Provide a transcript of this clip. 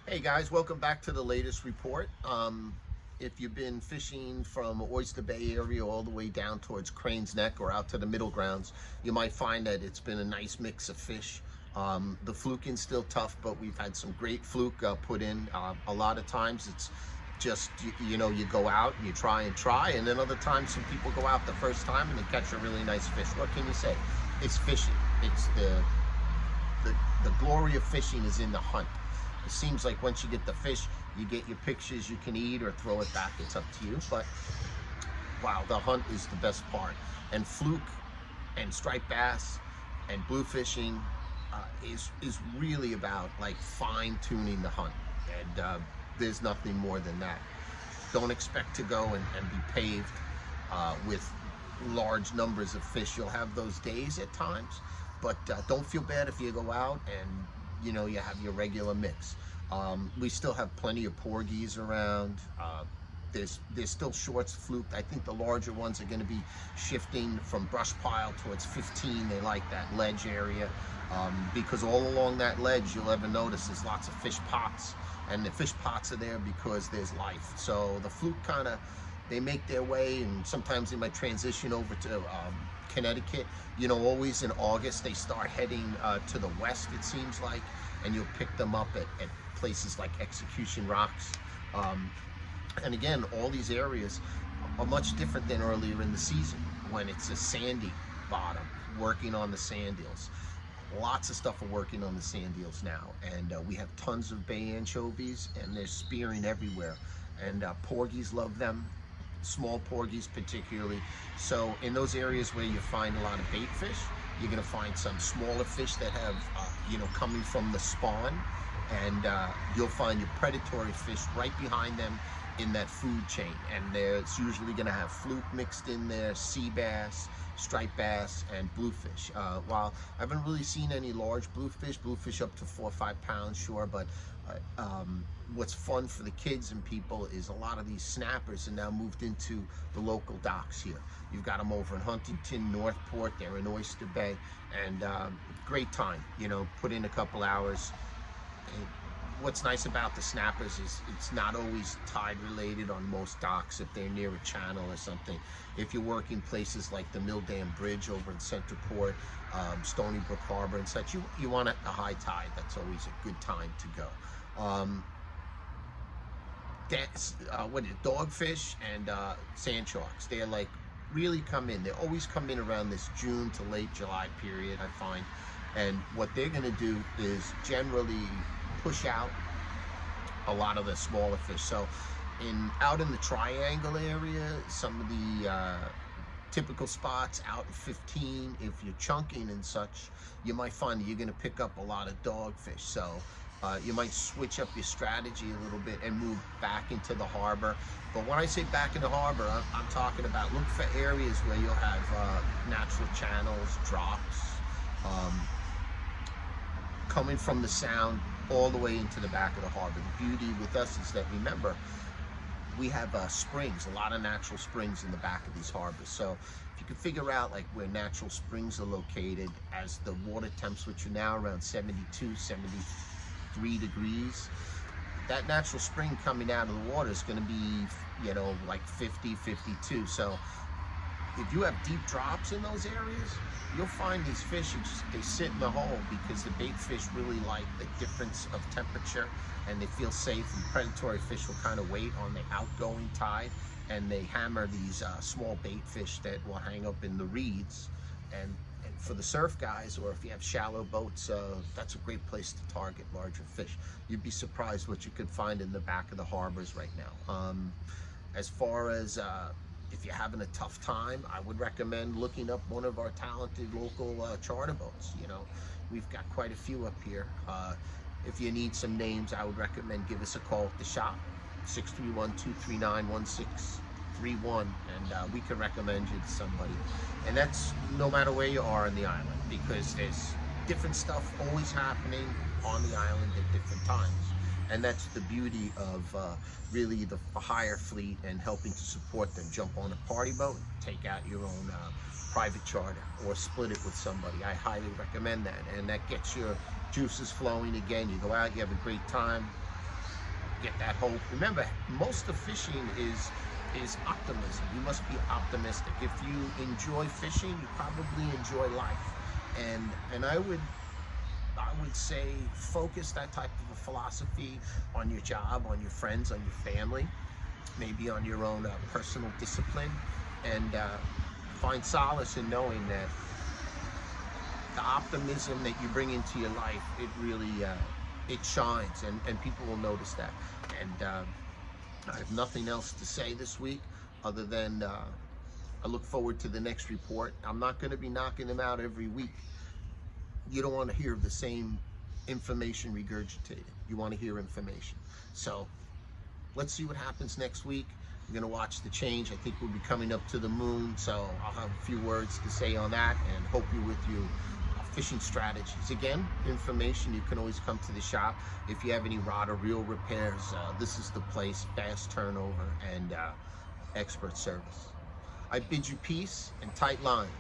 Hey guys, welcome back to the latest report. If you've been fishing from Oyster Bay area all the way down towards Crane's Neck or out to the middle grounds, you might find that it's been a nice mix of fish. The fluking's still tough, but we've had some great fluke put in. A lot of times it's just, you go out and you try, and then other times some people go out the first time and they catch a really nice fish. What can you say? It's fishing. It's the glory of fishing is in the hunt. It seems like once you get the fish, you get your pictures you can eat or throw it back. It's up to you. But wow, the hunt is the best part. And fluke and striped bass and blue fishing is really about like fine tuning the hunt. And there's nothing more than that. Don't expect to go and be paved with large numbers of fish. You'll have those days at times, but don't feel bad if you go out and you have your regular mix. We still have plenty of porgies around. There's still shorts fluked. I think the larger ones are going to be shifting from brush pile towards 15. They like that ledge area because all along that ledge you'll ever notice there's lots of fish pots, and the fish pots are there because there's life. So the fluke they make their way, and sometimes they might transition over to Connecticut. Always in August they start heading to the west, it seems like, and you'll pick them up at places like Execution Rocks. And again, all these areas are much different than earlier in the season when it's a sandy bottom, working on the sand eels. Lots of stuff are working on the sand eels now, and we have tons of bay anchovies, and they're spearing everywhere. And porgies love them, small porgies particularly. So in those areas where you find a lot of bait fish, you're going to find some smaller fish that have, coming from the spawn, and you'll find your predatory fish right behind them in that food chain. And it's usually going to have fluke mixed in there, sea bass, striped bass, and bluefish. While I haven't really seen any large bluefish up to 4 or 5 pounds, sure, but what's fun for the kids and people is a lot of these snappers are now moved into the local docks here. You've got them over in Huntington, Northport, they're in Oyster Bay, and great time, put in a couple hours. And what's nice about the snappers is it's not always tide related on most docks if they're near a channel or something. If you're working places like the Mill Dam Bridge over in Centerport, Stony Brook Harbor and such, you want a high tide. That's always a good time to go. Dogfish and sand sharks, they're like really come in. They always come in around this June to late July period, I find. And what they're going to do is generally push out a lot of the smaller fish. So out in the triangle area, some of the typical spots out in 15, if you're chunking and such, you might find that you're going to pick up a lot of dogfish. So you might switch up your strategy a little bit and move back into the harbor. But when I say back in the harbor, I'm talking about look for areas where you'll have natural channels, drops, coming from the sound all the way into the back of the harbor. The beauty with us is that, remember, we have springs, a lot of natural springs in the back of these harbors. So if you can figure out like where natural springs are located, as the water temps, which are now around 72, 73 degrees, that natural spring coming out of the water is going to be, like 50, 52. So if you have deep drops in those areas, you'll find these fish, they sit in the hole because the bait fish really like the difference of temperature and they feel safe, and predatory fish will kind of wait on the outgoing tide, and they hammer these small bait fish that will hang up in the reeds. And for the surf guys, or if you have shallow boats, that's a great place to target larger fish. You'd be surprised what you could find in the back of the harbors right now. As far as if you're having a tough time, I would recommend looking up one of our talented local charter boats. We've got quite a few up here. If you need some names, I would recommend give us a call at the shop, 631-239-1631, and we can recommend you to somebody. And that's no matter where you are on the island, because there's different stuff always happening on the island at different times. And that's the beauty of really the hire fleet and helping to support them. Jump on a party boat, take out your own private charter, or split it with somebody. I highly recommend that, and that gets your juices flowing again. You go out, you have a great time, get that hope. Remember, most of fishing is optimism. You must be optimistic. If you enjoy fishing, you probably enjoy life. And I would say focus that type of a philosophy on your job, on your friends, on your family, maybe on your own personal discipline, and find solace in knowing that the optimism that you bring into your life, it really it shines, and people will notice that. And I have nothing else to say this week other than I look forward to the next report. I'm not going to be knocking them out every week. You don't want to hear the same information regurgitated. You want to hear information. So let's see what happens next week. I'm going to watch the change. I think we'll be coming up to the moon, so I'll have a few words to say on that and hope you with you fishing strategies. Again, information, you can always come to the shop. If you have any rod or reel repairs, this is the place. Fast turnover and expert service. I bid you peace and tight lines.